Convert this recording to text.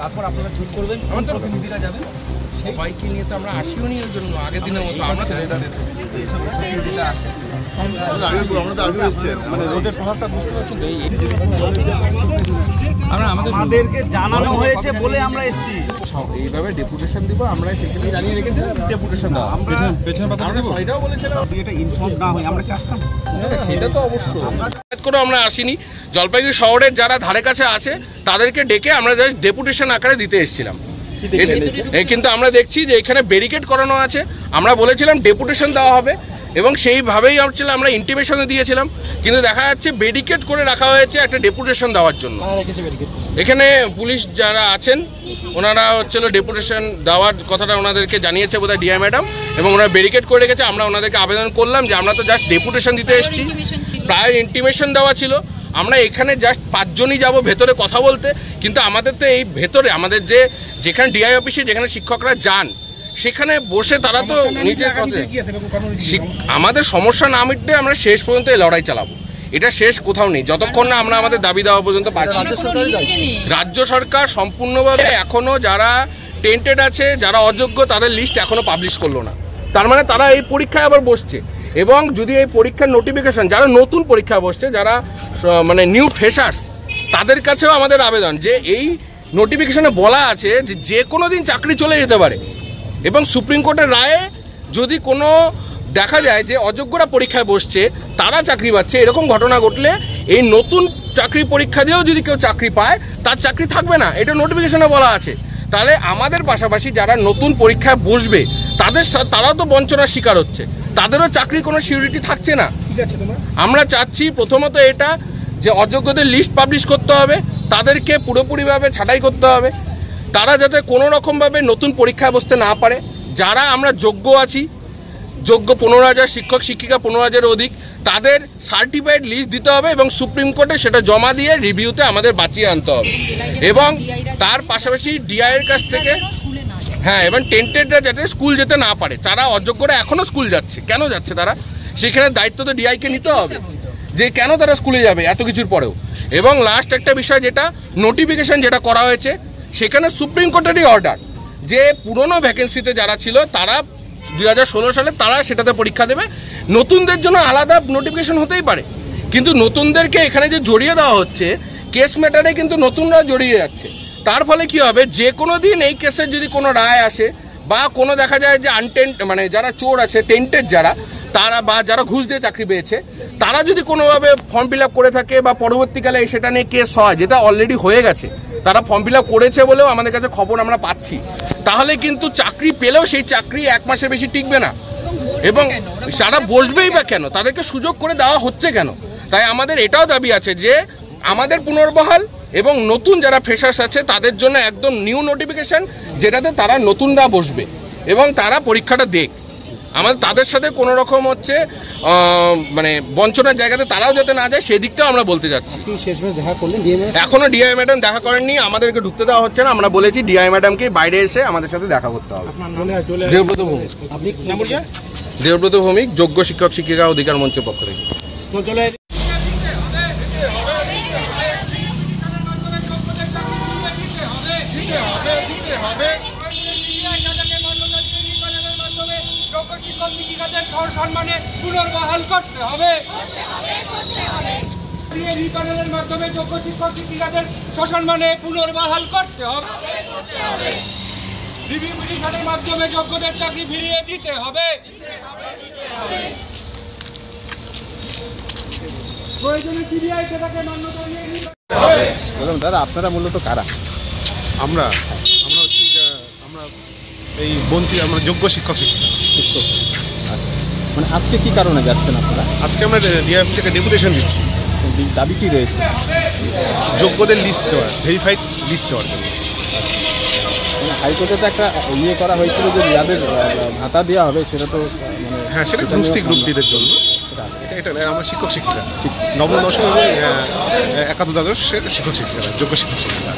তারপর আপনারা ঠিক করবেন প্রতিনিধিরা যাবেন সবাইকে নিয়ে তো আমরা আসিও নি ওই জন্য আগের দিনের মতো আমরা আমাদেরকে জানানো হয়েছে বলে আমরা এসেছি এইভাবে ডেপুটেশন দিব আমরা সেখানে জানিয়ে রেখেছি ডেপুটেশন দাও আমরা পেছনে পাতা দেব এটাও বলেছিলাম এটা ইনফর্ম না হয় আমরা কি আসতাম সেটা তো অবশ্যই করে আমরা আসিনি জলপাইগুড়ি শহরের যারা ধারে কাছে আছে তাদেরকে ডেকে আমরা জাস্ট ডেপুটেশন আকারে দিতে এসেছিলাম কিন্তু আমরা দেখছি যে এখানে ব্যারিকেড করানো আছে আমরা বলেছিলাম ডেপুটেশন দেওয়া হবে এবং সেইভাবেই আমরা ইন্টিমেশনে দিয়েছিলাম কিন্তু দেখা যাচ্ছে ব্যারিকেড করে রাখা হয়েছে একটা ডেপুটেশন দেওয়ার জন্য এখানে পুলিশ যারা আছেন ওনারা ডেপুটেশন দেওয়ার কথাটা ওনাদেরকে জানিয়েছে বোধহয় ডিআই ম্যাডাম এবং ওনারা ব্যারিকেড করে রেখেছে আমরা ওনাদেরকে আবেদন করলাম যে আমরা তো জাস্ট ডেপুটেশন দিতে এসেছি প্রায় ইন্টিমেশন দেওয়া ছিল আমরা এখানে জাস্ট 5 জনই যাব ভেতরে কথা বলতে কিন্তু আমাদের তো এই ভেতরে আমাদের যেখানে ডিআই অফিসে যেখানে শিক্ষকরা যান সেখানে বসে তারা তো নিজের আমাদের সমস্যা না মিটলে আমরা শেষ পর্যন্ত এই লড়াই চালাবো এটা শেষ কোথাও নেই যতক্ষণ না আমরা আমাদের দাবি দেওয়া পর্যন্ত পাচ্ছি রাজ্য সরকার সম্পূর্ণভাবে এখনো যারা টেন্টেড আছে যারা অযোগ্য তাদের লিস্ট এখনো পাবলিশ করলো না তার মানে তারা এই পরীক্ষায় আবার বসছে এবং যদি এই পরীক্ষার নোটিফিকেশন যারা নতুন পরীক্ষায় বসছে যারা মানে নিউ ফ্রেশার্স তাদের কাছেও আমাদের আবেদন যে এই নোটিফিকেশনে বলা আছে যে কোনো দিন চাকরি চলে যেতে পারে এবং সুপ্রিম কোর্টের রায়ে যদি কোনো দেখা যায় যে অযোগ্যরা পরীক্ষায় বসছে তারা চাকরি পাচ্ছে এরকম ঘটনা ঘটলে এই নতুন চাকরি পরীক্ষা দিয়েও যদি কেউ চাকরি পায় তার চাকরি থাকবে না এটা নোটিফিকেশনে বলা আছে তাহলে আমাদের পাশাপাশি যারা নতুন পরীক্ষায় বসবে তারাও তো বঞ্চনার শিকার হচ্ছে তাদেরও চাকরির কোনো সিকিউরিটি থাকছে না আমরা চাচ্ছি প্রথমত এটা যে অযোগ্যদের লিস্ট পাবলিশ করতে হবে তাদেরকে পুরোপুরিভাবে ছাঁটাই করতে হবে তারা যাতে কোনো রকমভাবে নতুন পরীক্ষায় বসতে না পারে যারা আমরা যোগ্য আছি যোগ্য 15,000 শিক্ষক শিক্ষিকা 15,000 অধিক তাদের সার্টিফাইড লিস্ট দিতে হবে এবং সুপ্রিম কোর্টে সেটা জমা দিয়ে রিভিউতে আমাদের বাঁচিয়ে আনতে হবে এবং তার পাশাপাশি ডিআই এর কাছ থেকে হ্যাঁ এবং টেন্টেডরা যাতে স্কুল যেতে না পারে তারা অযোগ্যরা এখনও স্কুল যাচ্ছে কেন যাচ্ছে তারা সেখানে দায়িত্ব তো ডিআইকে নিতে হবে যে কেন তারা স্কুলে যাবে এত কিছুর পরেও এবং লাস্ট একটা বিষয় যেটা নোটিফিকেশন যেটা করা হয়েছে সেখানে সুপ্রিম কোর্টেরই অর্ডার যে পুরনো ভ্যাকেন্সিতে যারা ছিল তারা 2016 সালে তারা সেটাতে পরীক্ষা দেবে নতুনদের জন্য আলাদা নোটিফিকেশন হতেই পারে কিন্তু নতুনদেরকে এখানে যে জড়িয়ে দেওয়া হচ্ছে কেস ম্যাটারে কিন্তু নতুনরা জড়িয়ে যাচ্ছে তার ফলে কি হবে যে কোনো দিন এই কেসের যদি কোনো রায় আসে বা কোনো দেখা যায় যে মানে যারা চোর আছে টেন্টেড যারা তারা বা যারা ঘুষ দিয়ে চাকরি পেয়েছে তারা যদি কোনোভাবে ফর্ম ফিল আপ করে থাকে বা পরবর্তীকালে সেটা নিয়ে কেস হয় যেটা অলরেডি হয়ে গেছে তারা ফর্ম ফিল আপ করেছে বলেও আমাদের কাছে খবর আমরা পাচ্ছি তাহলে কিন্তু চাকরি পেলেও সেই চাকরি 1 মাসের বেশি টিকবে না এবং সারা বসবেই বা কেন তাদেরকে সুযোগ করে দেওয়া হচ্ছে কেন তাই আমাদের এটাও দাবি আছে যে আমাদের পুনর্বহাল এবং নতুন যারা ফ্রেশার্স আছে তাদের জন্য একদম নিউ নোটিফিকেশন যেটাতে তারা নতুনরা বসবে এবং তারা পরীক্ষাটা দেখ আমাদের তাদের সাথে কোনো রকম মানে বঞ্চনার জায়গাতে তারাও যাতে না যায় সেদিকটাও আমরা বলতে যাচ্ছি এখনো ডিআই ম্যাডাম দেখা করেননি আমাদেরকে ঢুকতে দেওয়া হচ্ছে না আমরা বলেছি ডিআই ম্যাডামকে বাইরে এসে আমাদের সাথে দেখা করতে হবে দেবব্রত ভৌমিক যোগ্য শিক্ষক শিক্ষিকা অধিকার মঞ্চের পক্ষ থেকে সম্মানে পুনর্বহাল করতে হবে মাধ্যমে যোগ্য শিক্ষক শিক্ষিকাদের সম্মানে পুনর্বহাল করতে হবে রিভিউ পিটিশনের মাধ্যমে যোগ্যদের চাকরি ফিরিয়ে দিতে হবে প্রয়োজনে সিবিআই সেটাকে মান্যতা দিয়ে দিতে হবে দাদা আপনারা মূলত কারা আমরা হচ্ছি আমরা এই বঞ্চিত আমরা যোগ্য শিক্ষক শিক্ষিকা মানে আজকে কি কারণে যাচ্ছেন আপনারা? আজকে আমরা ডিএম থেকে ডেপুটেশন দিচ্ছি দাবি কি রয়েছে? যোগ্যদের লিস্ট দেওয়ার, ভেরিফাইড লিস্ট দেওয়ার জন্য। হাইকোর্টে তো একটা ইয়ে করা হয়েছিল যে যাদের ভাতা দেওয়া হবে সেটা তো হ্যাঁ, সেটা গ্রুপ সি গ্রুপ ডিদের জন্য। এটা আমরা শিক্ষক শিক্ষিকা, নবম দশম এবং একাদশ দ্বাদশ শিক্ষক শিক্ষিকা, যোগ্য শিক্ষক শিক্ষিকা।